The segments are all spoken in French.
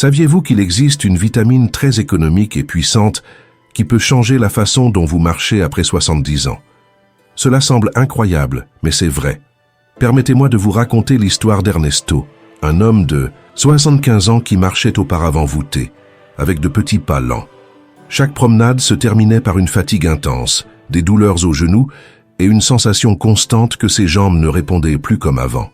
Saviez-vous qu'il existe une vitamine très économique et puissante qui peut changer la façon dont vous marchez après 70 ans? Cela semble incroyable, mais c'est vrai. Permettez-moi de vous raconter l'histoire d'Ernesto, un homme de 75 ans qui marchait auparavant voûté, avec de petits pas lents. Chaque promenade se terminait par une fatigue intense, des douleurs aux genoux et une sensation constante que ses jambes ne répondaient plus comme avant.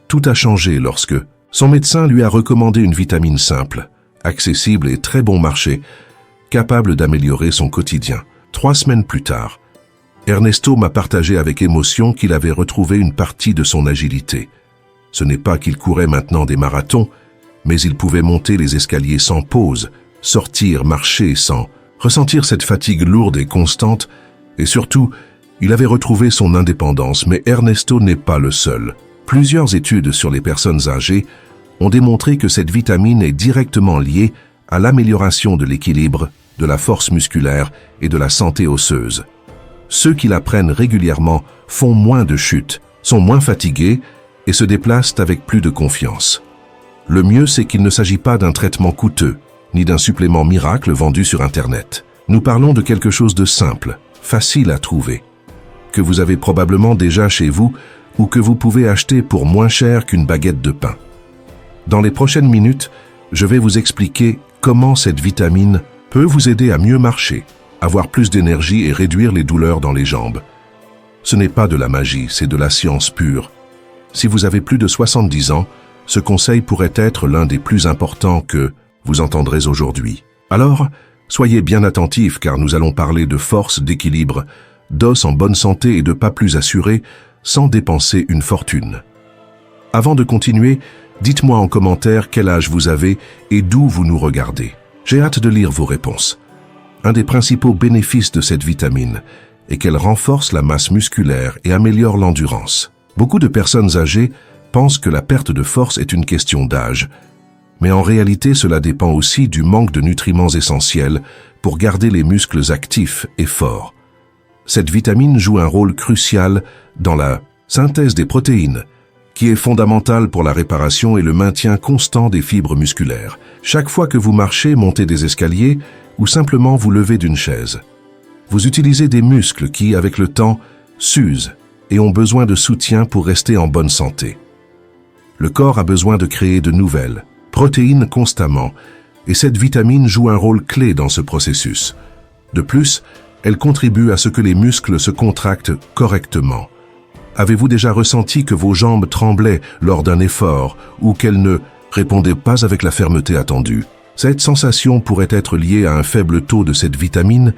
Tout a changé lorsque son médecin lui a recommandé une vitamine simple, accessible et très bon marché, capable d'améliorer son quotidien. 3 semaines plus tard, Ernesto m'a partagé avec émotion qu'il avait retrouvé une partie de son agilité. Ce n'est pas qu'il courait maintenant des marathons, mais il pouvait monter les escaliers sans pause, sortir, marcher sans ressentir cette fatigue lourde et constante, et surtout, il avait retrouvé son indépendance, mais Ernesto n'est pas le seul. Plusieurs études sur les personnes âgées ont démontré que cette vitamine est directement liée à l'amélioration de l'équilibre, de la force musculaire et de la santé osseuse. Ceux qui la prennent régulièrement font moins de chutes, sont moins fatigués et se déplacent avec plus de confiance. Le mieux, c'est qu'il ne s'agit pas d'un traitement coûteux, ni d'un supplément miracle vendu sur Internet. Nous parlons de quelque chose de simple, facile à trouver, que vous avez probablement déjà chez vous ou que vous pouvez acheter pour moins cher qu'une baguette de pain. Dans les prochaines minutes, je vais vous expliquer comment cette vitamine peut vous aider à mieux marcher, avoir plus d'énergie et réduire les douleurs dans les jambes. Ce n'est pas de la magie, c'est de la science pure. Si vous avez plus de 70 ans, ce conseil pourrait être l'un des plus importants que vous entendrez aujourd'hui. Alors, soyez bien attentifs car nous allons parler de force, d'équilibre, d'os en bonne santé et de pas plus assurés sans dépenser une fortune. Avant de continuer, dites-moi en commentaire quel âge vous avez et d'où vous nous regardez. J'ai hâte de lire vos réponses. Un des principaux bénéfices de cette vitamine est qu'elle renforce la masse musculaire et améliore l'endurance. Beaucoup de personnes âgées pensent que la perte de force est une question d'âge, mais en réalité cela dépend aussi du manque de nutriments essentiels pour garder les muscles actifs et forts. Cette vitamine joue un rôle crucial dans la synthèse des protéines, qui est fondamentale pour la réparation et le maintien constant des fibres musculaires. Chaque fois que vous marchez, montez des escaliers ou simplement vous levez d'une chaise, vous utilisez des muscles qui, avec le temps, s'usent et ont besoin de soutien pour rester en bonne santé. Le corps a besoin de créer de nouvelles protéines constamment, et cette vitamine joue un rôle clé dans ce processus. De plus, elle contribue à ce que les muscles se contractent correctement. Avez-vous déjà ressenti que vos jambes tremblaient lors d'un effort ou qu'elles ne répondaient pas avec la fermeté attendue? Cette sensation pourrait être liée à un faible taux de cette vitamine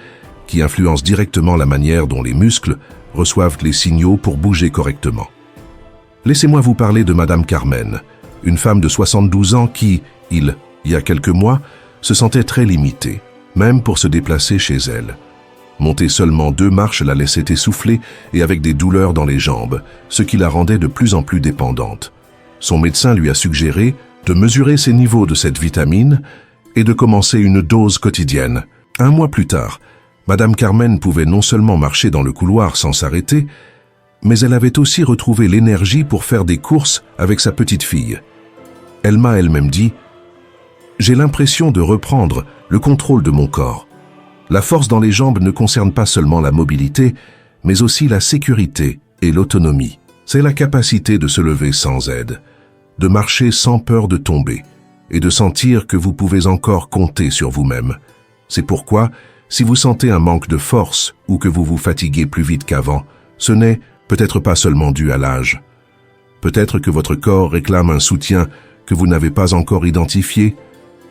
qui influence directement la manière dont les muscles reçoivent les signaux pour bouger correctement. Laissez-moi vous parler de Madame Carmen, une femme de 72 ans qui, il y a quelques mois, se sentait très limitée, même pour se déplacer chez elle. Monter seulement 2 marches la laissait essoufflée et avec des douleurs dans les jambes, ce qui la rendait de plus en plus dépendante. Son médecin lui a suggéré de mesurer ses niveaux de cette vitamine et de commencer une dose quotidienne. 1 mois plus tard, Madame Carmen pouvait non seulement marcher dans le couloir sans s'arrêter, mais elle avait aussi retrouvé l'énergie pour faire des courses avec sa petite fille. Elle m'a elle-même dit « J'ai l'impression de reprendre le contrôle de mon corps. La force dans les jambes ne concerne pas seulement la mobilité, mais aussi la sécurité et l'autonomie. C'est la capacité de se lever sans aide, de marcher sans peur de tomber et de sentir que vous pouvez encore compter sur vous-même. C'est pourquoi, si vous sentez un manque de force ou que vous vous fatiguez plus vite qu'avant, ce n'est peut-être pas seulement dû à l'âge. Peut-être que votre corps réclame un soutien que vous n'avez pas encore identifié,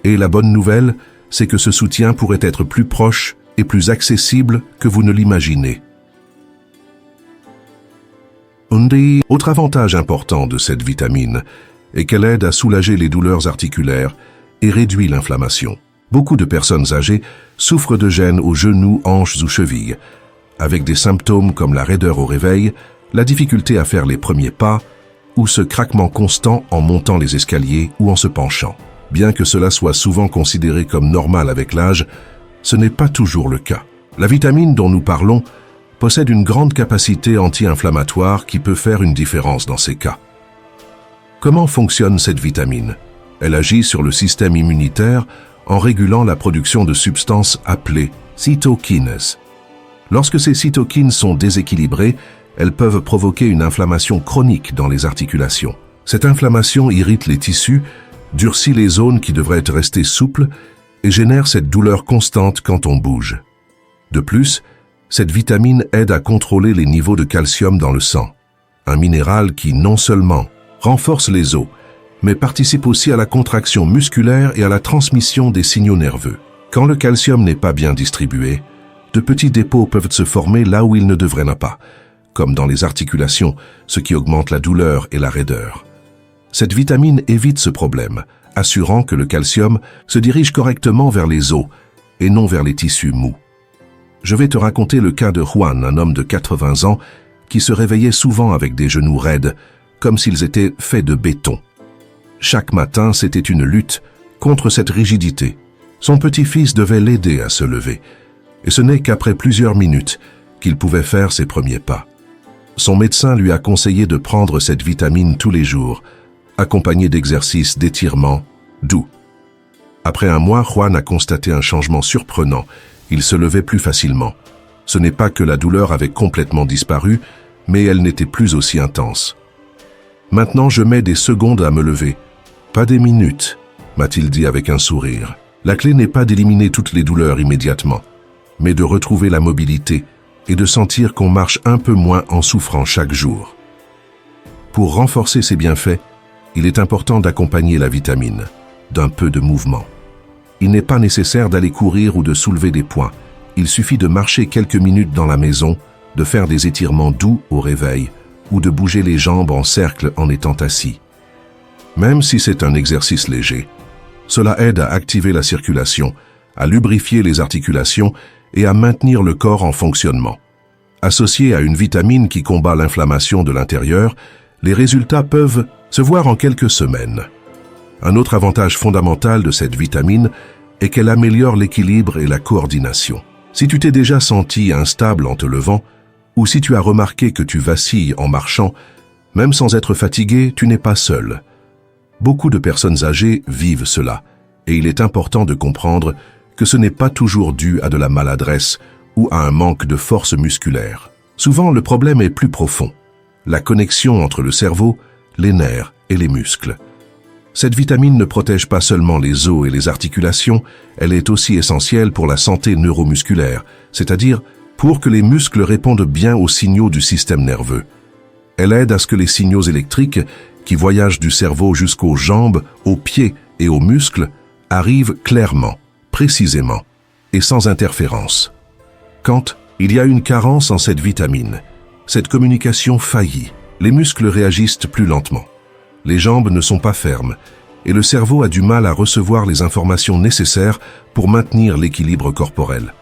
et la bonne nouvelle, c'est que ce soutien pourrait être plus proche et plus accessible que vous ne l'imaginez. Un des autres avantages importants de cette vitamine est qu'elle aide à soulager les douleurs articulaires et réduit l'inflammation. Beaucoup de personnes âgées souffrent de gênes aux genoux, hanches ou chevilles, avec des symptômes comme la raideur au réveil, la difficulté à faire les premiers pas, ou ce craquement constant en montant les escaliers ou en se penchant. Bien que cela soit souvent considéré comme normal avec l'âge, ce n'est pas toujours le cas. La vitamine dont nous parlons possède une grande capacité anti-inflammatoire qui peut faire une différence dans ces cas. Comment fonctionne cette vitamine? Elle agit sur le système immunitaire en régulant la production de substances appelées cytokines. Lorsque ces cytokines sont déséquilibrées, elles peuvent provoquer une inflammation chronique dans les articulations. Cette inflammation irrite les tissus, durcit les zones qui devraient rester souples et génère cette douleur constante quand on bouge. De plus, cette vitamine aide à contrôler les niveaux de calcium dans le sang, un minéral qui non seulement renforce les os, mais participe aussi à la contraction musculaire et à la transmission des signaux nerveux. Quand le calcium n'est pas bien distribué, de petits dépôts peuvent se former là où ils ne devraient pas, comme dans les articulations, ce qui augmente la douleur et la raideur. Cette vitamine évite ce problème, assurant que le calcium se dirige correctement vers les os et non vers les tissus mous. Je vais te raconter le cas de Juan, un homme de 80 ans, qui se réveillait souvent avec des genoux raides, comme s'ils étaient faits de béton. Chaque matin, c'était une lutte contre cette rigidité. Son petit-fils devait l'aider à se lever, et ce n'est qu'après plusieurs minutes qu'il pouvait faire ses premiers pas. Son médecin lui a conseillé de prendre cette vitamine tous les jours, accompagné d'exercices d'étirement doux. Après un mois, Juan a constaté un changement surprenant. Il se levait plus facilement. Ce n'est pas que la douleur avait complètement disparu, mais elle n'était plus aussi intense. « Maintenant, je mets des secondes à me lever, pas des minutes », m'a-t-il dit avec un sourire. La clé n'est pas d'éliminer toutes les douleurs immédiatement, mais de retrouver la mobilité et de sentir qu'on marche un peu moins en souffrant chaque jour. Pour renforcer ses bienfaits, il est important d'accompagner la vitamine d'un peu de mouvement. Il n'est pas nécessaire d'aller courir ou de soulever des poids. Il suffit de marcher quelques minutes dans la maison, de faire des étirements doux au réveil ou de bouger les jambes en cercle en étant assis. Même si c'est un exercice léger, cela aide à activer la circulation, à lubrifier les articulations et à maintenir le corps en fonctionnement. Associé à une vitamine qui combat l'inflammation de l'intérieur, les résultats peuvent se voir en quelques semaines. Un autre avantage fondamental de cette vitamine est qu'elle améliore l'équilibre et la coordination. Si tu t'es déjà senti instable en te levant, ou si tu as remarqué que tu vacilles en marchant, même sans être fatigué, tu n'es pas seul. Beaucoup de personnes âgées vivent cela, et il est important de comprendre que ce n'est pas toujours dû à de la maladresse ou à un manque de force musculaire. Souvent, le problème est plus profond. La connexion entre le cerveau, les nerfs et les muscles. Cette vitamine ne protège pas seulement les os et les articulations, elle est aussi essentielle pour la santé neuromusculaire, c'est-à-dire pour que les muscles répondent bien aux signaux du système nerveux. Elle aide à ce que les signaux électriques, qui voyagent du cerveau jusqu'aux jambes, aux pieds et aux muscles, arrivent clairement, précisément et sans interférence. Quand il y a une carence en cette vitamine, cette communication faillit, les muscles réagissent plus lentement. Les jambes ne sont pas fermes et le cerveau a du mal à recevoir les informations nécessaires pour maintenir l'équilibre corporel.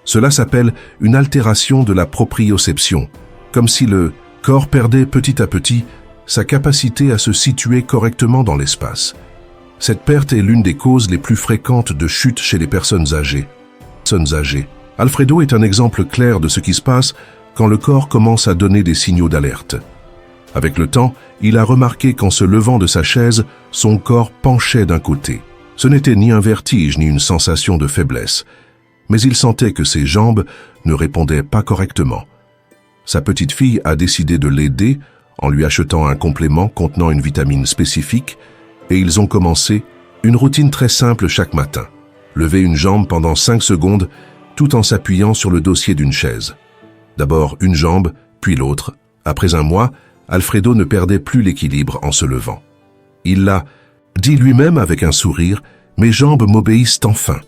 Cela s'appelle une altération de la proprioception, comme si le corps perdait petit à petit sa capacité à se situer correctement dans l'espace. Cette perte est l'une des causes les plus fréquentes de chute chez les personnes âgées. Alfredo est un exemple clair de ce qui se passe quand le corps commence à donner des signaux d'alerte. Avec le temps, il a remarqué qu'en se levant de sa chaise, son corps penchait d'un côté. Ce n'était ni un vertige ni une sensation de faiblesse, mais il sentait que ses jambes ne répondaient pas correctement. Sa petite fille a décidé de l'aider en lui achetant un complément contenant une vitamine spécifique et ils ont commencé une routine très simple chaque matin. Lever une jambe pendant 5 secondes tout en s'appuyant sur le dossier d'une chaise. D'abord une jambe, puis l'autre. Après un mois, Alfredo ne perdait plus l'équilibre en se levant. Il l'a dit lui-même avec un sourire, « Mes jambes m'obéissent enfin ».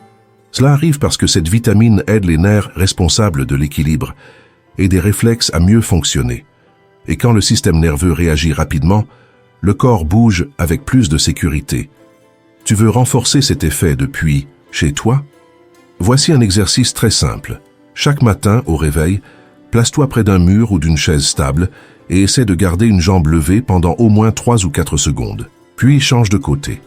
Cela arrive parce que cette vitamine aide les nerfs responsables de l'équilibre et des réflexes à mieux fonctionner. Et quand le système nerveux réagit rapidement, le corps bouge avec plus de sécurité. Tu veux renforcer cet effet depuis chez toi? Voici un exercice très simple. Chaque matin, au réveil, place-toi près d'un mur ou d'une chaise stable et essaie de garder une jambe levée pendant au moins 3 ou 4 secondes. Puis change de côté.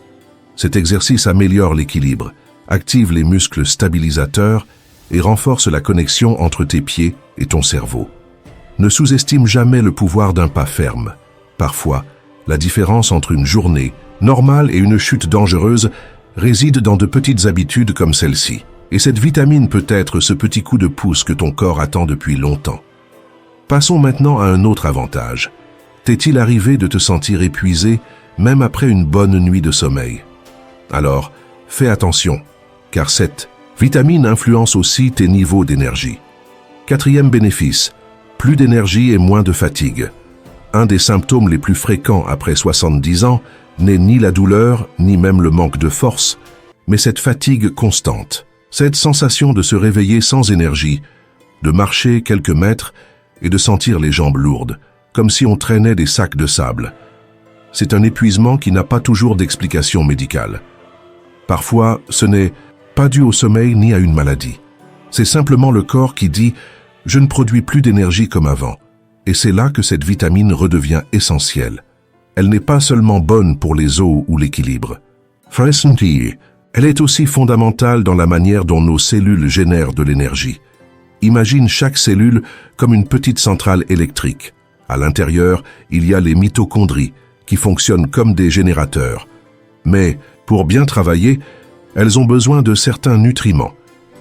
Cet exercice améliore l'équilibre, active les muscles stabilisateurs et renforce la connexion entre tes pieds et ton cerveau. Ne sous-estime jamais le pouvoir d'un pas ferme. Parfois, La différence entre une journée normale et une chute dangereuse réside dans de petites habitudes comme celle-ci. Et cette vitamine peut être ce petit coup de pouce que ton corps attend depuis longtemps. Passons maintenant à un autre avantage. T'est-il arrivé de te sentir épuisé même après une bonne nuit de sommeil? Alors, fais attention, car cette vitamine influence aussi tes niveaux d'énergie. Quatrième bénéfice, plus d'énergie et moins de fatigue. Un des symptômes les plus fréquents après 70 ans n'est ni la douleur, ni même le manque de force, mais cette fatigue constante. Cette sensation de se réveiller sans énergie, de marcher quelques mètres et de sentir les jambes lourdes, comme si on traînait des sacs de sable. C'est un épuisement qui n'a pas toujours d'explication médicale. Parfois, ce n'est pas dû au sommeil ni à une maladie. C'est simplement le corps qui dit « je ne produis plus d'énergie comme avant ». Et c'est là que cette vitamine redevient essentielle. Elle n'est pas seulement bonne pour les os ou l'équilibre. Elle est aussi fondamentale dans la manière dont nos cellules génèrent de l'énergie. Imagine chaque cellule comme une petite centrale électrique. À l'intérieur, il y a les mitochondries, qui fonctionnent comme des générateurs. Mais, pour bien travailler, elles ont besoin de certains nutriments.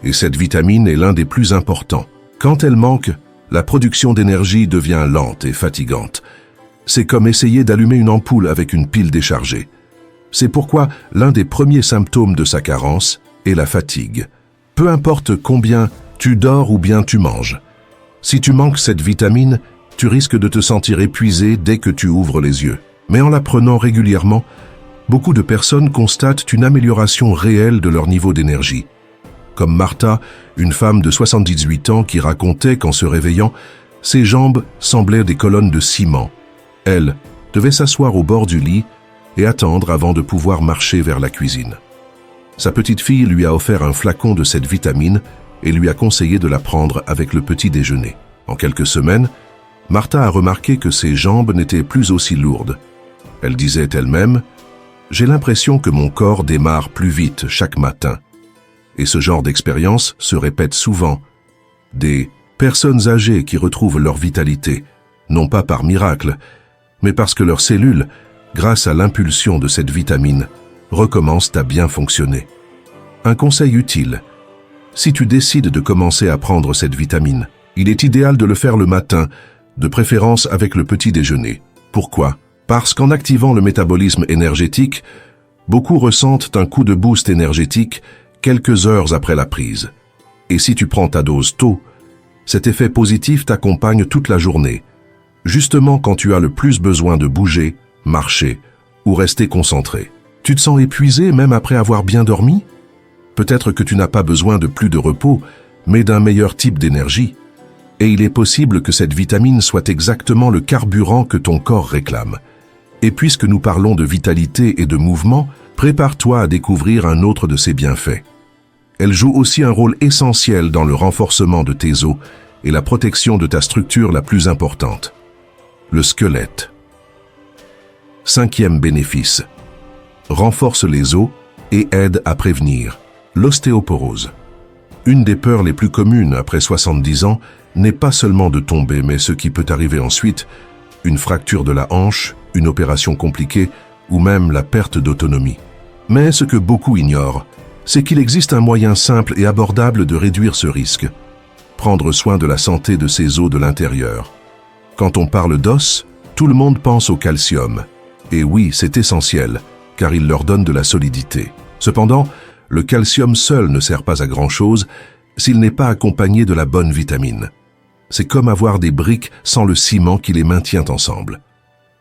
Et cette vitamine est l'un des plus importants. Quand elle manque, la production d'énergie devient lente et fatigante. C'est comme essayer d'allumer une ampoule avec une pile déchargée. C'est pourquoi l'un des premiers symptômes de sa carence est la fatigue. Peu importe combien tu dors ou bien tu manges. Si tu manques cette vitamine, tu risques de te sentir épuisé dès que tu ouvres les yeux. Mais en la prenant régulièrement, beaucoup de personnes constatent une amélioration réelle de leur niveau d'énergie. Comme Martha, une femme de 78 ans qui racontait qu'en se réveillant, ses jambes semblaient des colonnes de ciment. Elle devait s'asseoir au bord du lit et attendre avant de pouvoir marcher vers la cuisine. Sa petite fille lui a offert un flacon de cette vitamine et lui a conseillé de la prendre avec le petit déjeuner. En quelques semaines, Martha a remarqué que ses jambes n'étaient plus aussi lourdes. Elle disait elle-même « J'ai l'impression que mon corps démarre plus vite chaque matin ». Et ce genre d'expérience se répète souvent. Des personnes âgées qui retrouvent leur vitalité, non pas par miracle, mais parce que leurs cellules, grâce à l'impulsion de cette vitamine, recommencent à bien fonctionner. Un conseil utile. Si tu décides de commencer à prendre cette vitamine, il est idéal de le faire le matin, de préférence avec le petit déjeuner. Pourquoi? Parce qu'en activant le métabolisme énergétique, beaucoup ressentent un coup de boost énergétique quelques heures après la prise. Et si tu prends ta dose tôt, cet effet positif t'accompagne toute la journée, justement quand tu as le plus besoin de bouger, marcher ou rester concentré. Tu te sens épuisé même après avoir bien dormi? Peut-être que tu n'as pas besoin de plus de repos, mais d'un meilleur type d'énergie. Et il est possible que cette vitamine soit exactement le carburant que ton corps réclame. Et puisque nous parlons de vitalité et de mouvement, prépare-toi à découvrir un autre de ses bienfaits. Elle joue aussi un rôle essentiel dans le renforcement de tes os et la protection de ta structure la plus importante, le squelette. Cinquième bénéfice. Renforce les os et aide à prévenir l'ostéoporose. Une des peurs les plus communes après 70 ans n'est pas seulement de tomber, mais ce qui peut arriver ensuite, une fracture de la hanche, une opération compliquée ou même la perte d'autonomie. Mais ce que beaucoup ignorent, c'est qu'il existe un moyen simple et abordable de réduire ce risque. Prendre soin de la santé de ses os de l'intérieur. Quand on parle d'os, tout le monde pense au calcium. Et oui, c'est essentiel, car il leur donne de la solidité. Cependant, le calcium seul ne sert pas à grand-chose s'il n'est pas accompagné de la bonne vitamine. C'est comme avoir des briques sans le ciment qui les maintient ensemble.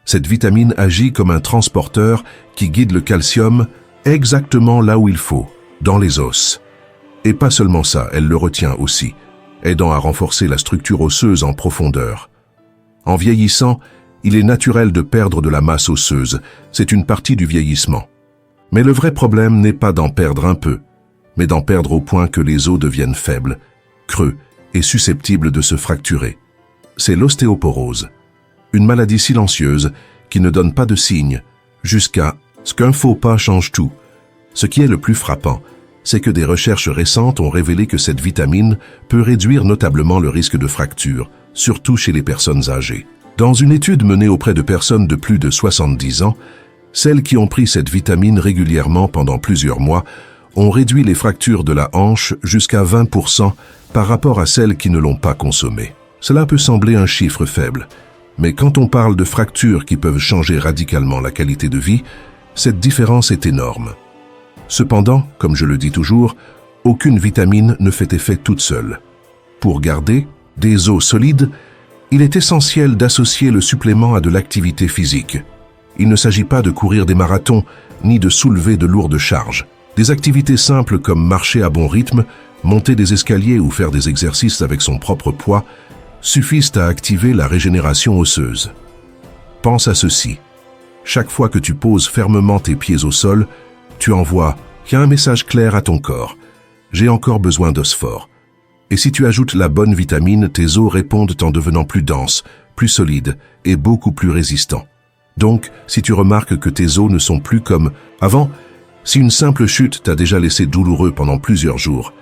Cette vitamine agit comme un transporteur qui guide le calcium exactement là où il faut, dans les os. Et pas seulement ça, elle le retient aussi, aidant à renforcer la structure osseuse en profondeur. En vieillissant, il est naturel de perdre de la masse osseuse, c'est une partie du vieillissement. Mais le vrai problème n'est pas d'en perdre un peu, mais d'en perdre au point que les os deviennent faibles, creux et susceptibles de se fracturer. C'est l'ostéoporose, une maladie silencieuse qui ne donne pas de signes, jusqu'à ce qu'un faux pas change tout. Ce qui est le plus frappant, c'est que des recherches récentes ont révélé que cette vitamine peut réduire notablement le risque de fracture, surtout chez les personnes âgées. Dans une étude menée auprès de personnes de plus de 70 ans, celles qui ont pris cette vitamine régulièrement pendant plusieurs mois ont réduit les fractures de la hanche jusqu'à 20% par rapport à celles qui ne l'ont pas consommée. Cela peut sembler un chiffre faible, mais quand on parle de fractures qui peuvent changer radicalement la qualité de vie, cette différence est énorme. Cependant, comme je le dis toujours, aucune vitamine ne fait effet toute seule. Pour garder des os solides, il est essentiel d'associer le supplément à de l'activité physique. Il ne s'agit pas de courir des marathons, ni de soulever de lourdes charges. Des activités simples comme marcher à bon rythme, monter des escaliers ou faire des exercices avec son propre poids suffisent à activer la régénération osseuse. Pense à ceci. Chaque fois que tu poses fermement tes pieds au sol, tu envoies un message clair à ton corps. J'ai encore besoin d'os forts. Et si tu ajoutes la bonne vitamine, tes os répondent en devenant plus denses, plus solides et beaucoup plus résistants. Donc, si tu remarques que tes os ne sont plus comme avant, si une simple chute t'a déjà laissé douloureux pendant plusieurs jours,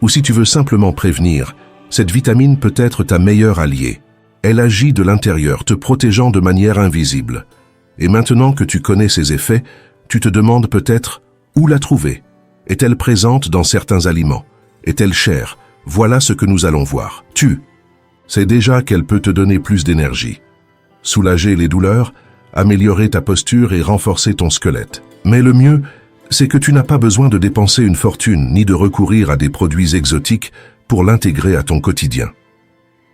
ou si tu veux simplement prévenir, cette vitamine peut être ta meilleure alliée. Elle agit de l'intérieur, te protégeant de manière invisible. Et maintenant que tu connais ses effets, tu te demandes peut-être où la trouver. Est-elle présente dans certains aliments? Est-elle chère? Voilà ce que nous allons voir. Tu sais déjà qu'elle peut te donner plus d'énergie, soulager les douleurs, améliorer ta posture et renforcer ton squelette. Mais le mieux, c'est que tu n'as pas besoin de dépenser une fortune ni de recourir à des produits exotiques pour l'intégrer à ton quotidien.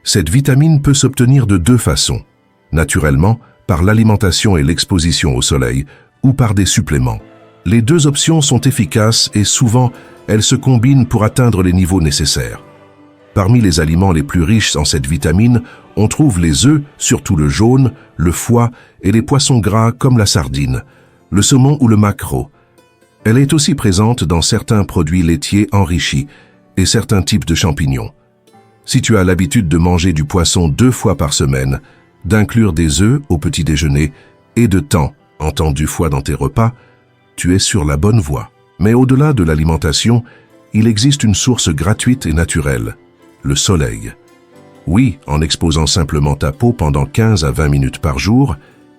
Cette vitamine peut s'obtenir de deux façons, naturellement, par l'alimentation et l'exposition au soleil, ou par des suppléments. Les deux options sont efficaces et souvent, elles se combinent pour atteindre les niveaux nécessaires. Parmi les aliments les plus riches en cette vitamine, on trouve les œufs, surtout le jaune, le foie et les poissons gras comme la sardine, le saumon ou le maquereau. Elle est aussi présente dans certains produits laitiers enrichis et certains types de champignons. Si tu as l'habitude de manger du poisson 2 fois par semaine, d'inclure des œufs au petit déjeuner et de temps en temps du foie dans tes repas, tu es sur la bonne voie. Mais au-delà de l'alimentation, il existe une source gratuite et naturelle, le soleil. Oui, en exposant simplement ta peau pendant 15 à 20 minutes par jour,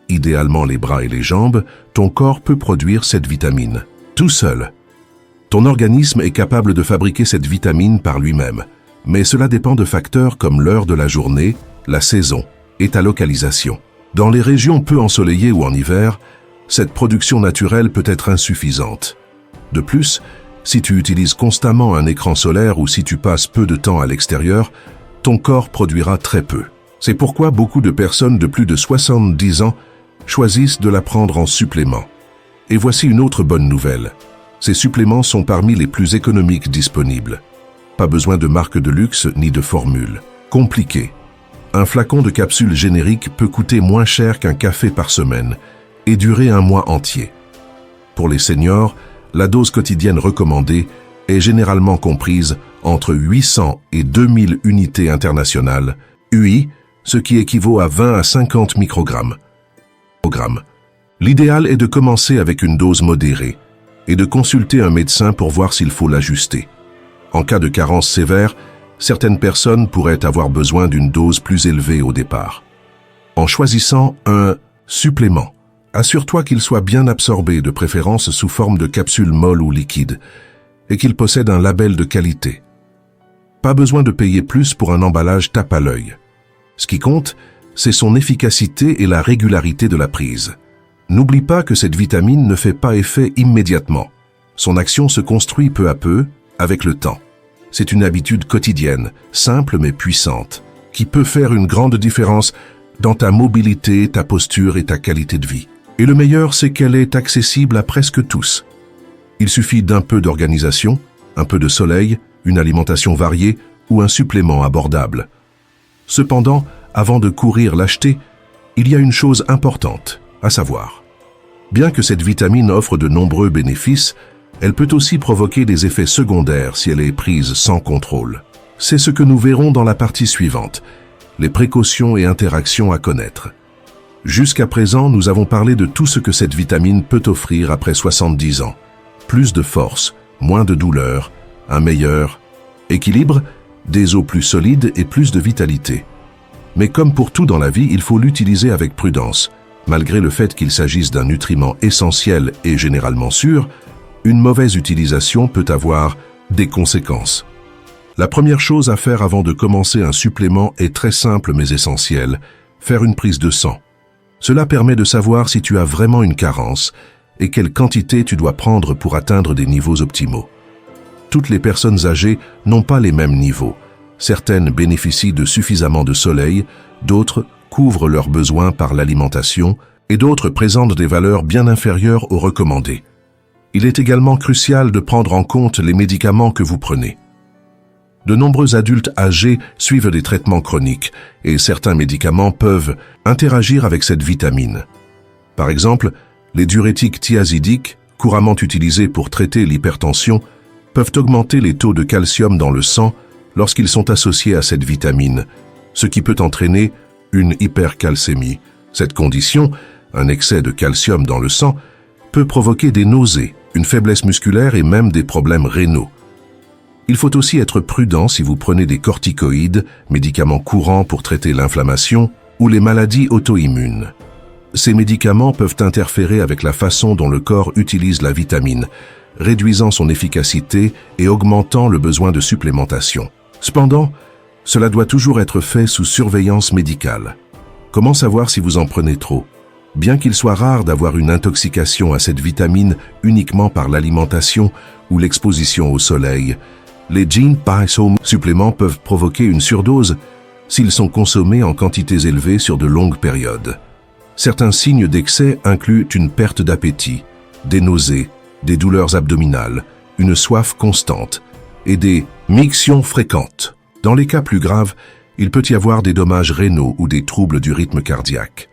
idéalement les bras et les jambes, ton corps peut produire cette vitamine. Tout seul. Ton organisme est capable de fabriquer cette vitamine par lui-même, mais cela dépend de facteurs comme l'heure de la journée, la saison et ta localisation. Dans les régions peu ensoleillées ou en hiver, cette production naturelle peut être insuffisante. De plus, si tu utilises constamment un écran solaire ou si tu passes peu de temps à l'extérieur, ton corps produira très peu. C'est pourquoi beaucoup de personnes de plus de 70 ans choisissent de la prendre en supplément. Et voici une autre bonne nouvelle. Ces suppléments sont parmi les plus économiques disponibles. Pas besoin de marque de luxe ni de formule compliquée. Un flacon de capsules génériques peut coûter moins cher qu'un café par semaine et durer un mois entier. Pour les seniors, la dose quotidienne recommandée est généralement comprise entre 800 et 2000 unités internationales, UI, ce qui équivaut à 20 à 50 microgrammes. L'idéal est de commencer avec une dose modérée et de consulter un médecin pour voir s'il faut l'ajuster. En cas de carence sévère, certaines personnes pourraient avoir besoin d'une dose plus élevée au départ. En choisissant un supplément, assure-toi qu'il soit bien absorbé, de préférence sous forme de capsules molles ou liquides, et qu'il possède un label de qualité. Pas besoin de payer plus pour un emballage tape à l'œil. Ce qui compte, c'est son efficacité et la régularité de la prise. N'oublie pas que cette vitamine ne fait pas effet immédiatement. Son action se construit peu à peu, avec le temps. C'est une habitude quotidienne, simple mais puissante, qui peut faire une grande différence dans ta mobilité, ta posture et ta qualité de vie. Et le meilleur, c'est qu'elle est accessible à presque tous. Il suffit d'un peu d'organisation, un peu de soleil, une alimentation variée ou un supplément abordable. Cependant, avant de courir l'acheter, il y a une chose importante, à savoir. Bien que cette vitamine offre de nombreux bénéfices, elle peut aussi provoquer des effets secondaires si elle est prise sans contrôle. C'est ce que nous verrons dans la partie suivante, les précautions et interactions à connaître. Jusqu'à présent, nous avons parlé de tout ce que cette vitamine peut offrir après 70 ans. Plus de force, moins de douleur, un meilleur équilibre, des os plus solides et plus de vitalité. Mais comme pour tout dans la vie, il faut l'utiliser avec prudence. Malgré le fait qu'il s'agisse d'un nutriment essentiel et généralement sûr, une mauvaise utilisation peut avoir des conséquences. La première chose à faire avant de commencer un supplément est très simple mais essentielle, faire une prise de sang. Cela permet de savoir si tu as vraiment une carence et quelle quantité tu dois prendre pour atteindre des niveaux optimaux. Toutes les personnes âgées n'ont pas les mêmes niveaux. Certaines bénéficient de suffisamment de soleil, d'autres couvrent leurs besoins par l'alimentation et d'autres présentent des valeurs bien inférieures aux recommandées. Il est également crucial de prendre en compte les médicaments que vous prenez. De nombreux adultes âgés suivent des traitements chroniques et certains médicaments peuvent interagir avec cette vitamine. Par exemple, les diurétiques thiazidiques, couramment utilisés pour traiter l'hypertension, peuvent augmenter les taux de calcium dans le sang lorsqu'ils sont associés à cette vitamine, ce qui peut entraîner une hypercalcémie. Cette condition, un excès de calcium dans le sang, peut provoquer des nausées, une faiblesse musculaire et même des problèmes rénaux. Il faut aussi être prudent si vous prenez des corticoïdes, médicaments courants pour traiter l'inflammation ou les maladies auto-immunes. Ces médicaments peuvent interférer avec la façon dont le corps utilise la vitamine, réduisant son efficacité et augmentant le besoin de supplémentation. Cependant, cela doit toujours être fait sous surveillance médicale. Comment savoir si vous en prenez trop? Bien qu'il soit rare d'avoir une intoxication à cette vitamine uniquement par l'alimentation ou l'exposition au soleil, les Gene-Pisome suppléments peuvent provoquer une surdose s'ils sont consommés en quantités élevées sur de longues périodes. Certains signes d'excès incluent une perte d'appétit, des nausées, des douleurs abdominales, une soif constante et des mictions fréquentes. Dans les cas plus graves, il peut y avoir des dommages rénaux ou des troubles du rythme cardiaque.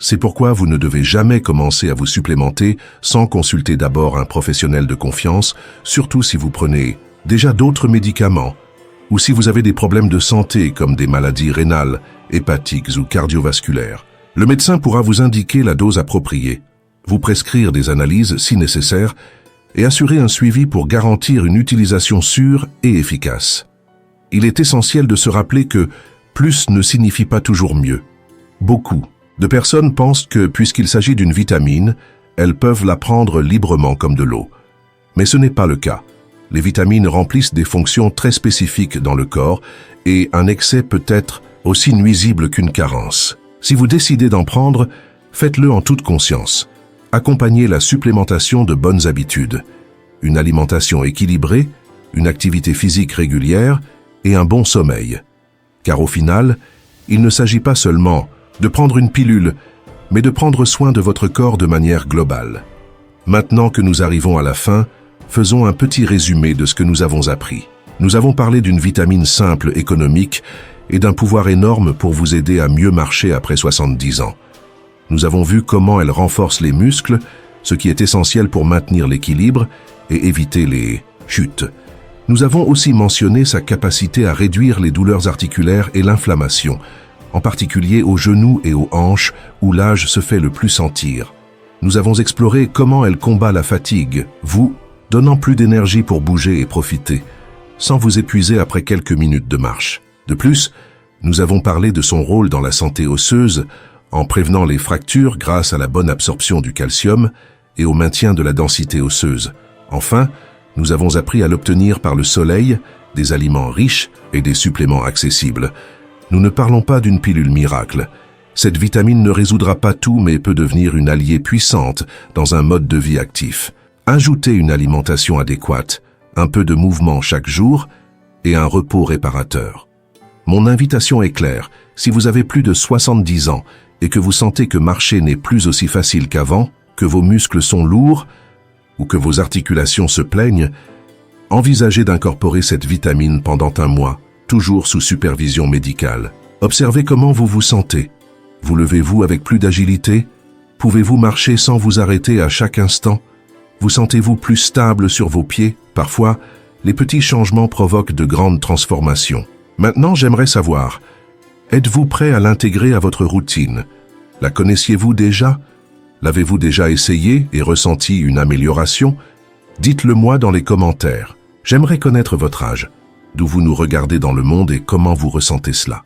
C'est pourquoi vous ne devez jamais commencer à vous supplémenter sans consulter d'abord un professionnel de confiance, surtout si vous prenez déjà d'autres médicaments ou si vous avez des problèmes de santé comme des maladies rénales, hépatiques ou cardiovasculaires. Le médecin pourra vous indiquer la dose appropriée, vous prescrire des analyses si nécessaire et assurer un suivi pour garantir une utilisation sûre et efficace. Il est essentiel de se rappeler que plus ne signifie pas toujours mieux. Beaucoup de personnes pensent que puisqu'il s'agit d'une vitamine, elles peuvent la prendre librement comme de l'eau. Mais ce n'est pas le cas. Les vitamines remplissent des fonctions très spécifiques dans le corps et un excès peut être aussi nuisible qu'une carence. Si vous décidez d'en prendre, faites-le en toute conscience. Accompagnez la supplémentation de bonnes habitudes, une alimentation équilibrée, une activité physique régulière et un bon sommeil. Car au final, il ne s'agit pas seulement de prendre une pilule, mais de prendre soin de votre corps de manière globale. Maintenant que nous arrivons à la fin, faisons un petit résumé de ce que nous avons appris. Nous avons parlé d'une vitamine simple, économique, et d'un pouvoir énorme pour vous aider à mieux marcher après 70 ans. Nous avons vu comment elle renforce les muscles, ce qui est essentiel pour maintenir l'équilibre et éviter les chutes. Nous avons aussi mentionné sa capacité à réduire les douleurs articulaires et l'inflammation, en particulier aux genoux et aux hanches où l'âge se fait le plus sentir. Nous avons exploré comment elle combat la fatigue, vous donnant plus d'énergie pour bouger et profiter, sans vous épuiser après quelques minutes de marche. De plus, nous avons parlé de son rôle dans la santé osseuse, en prévenant les fractures grâce à la bonne absorption du calcium et au maintien de la densité osseuse. Enfin, nous avons appris à l'obtenir par le soleil, des aliments riches et des suppléments accessibles. Nous ne parlons pas d'une pilule miracle. Cette vitamine ne résoudra pas tout mais peut devenir une alliée puissante dans un mode de vie actif. Ajoutez une alimentation adéquate, un peu de mouvement chaque jour et un repos réparateur. Mon invitation est claire, si vous avez plus de 70 ans et que vous sentez que marcher n'est plus aussi facile qu'avant, que vos muscles sont lourds ou que vos articulations se plaignent, envisagez d'incorporer cette vitamine pendant un mois, toujours sous supervision médicale. Observez comment vous vous sentez. Vous levez-vous avec plus d'agilité? Pouvez-vous marcher sans vous arrêter à chaque instant? Vous sentez-vous plus stable sur vos pieds? Parfois, les petits changements provoquent de grandes transformations. Maintenant, j'aimerais savoir, êtes-vous prêt à l'intégrer à votre routine? La connaissiez-vous déjà? L'avez-vous déjà essayé et ressenti une amélioration? Dites-le moi dans les commentaires. J'aimerais connaître votre âge, d'où vous nous regardez dans le monde et comment vous ressentez cela.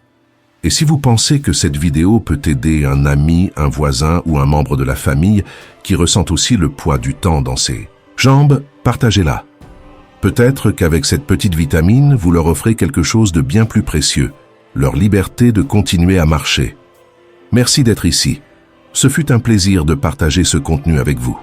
Et si vous pensez que cette vidéo peut aider un ami, un voisin ou un membre de la famille qui ressent aussi le poids du temps dans ses jambes, partagez-la. Peut-être qu'avec cette petite vitamine, vous leur offrez quelque chose de bien plus précieux, leur liberté de continuer à marcher. Merci d'être ici. Ce fut un plaisir de partager ce contenu avec vous.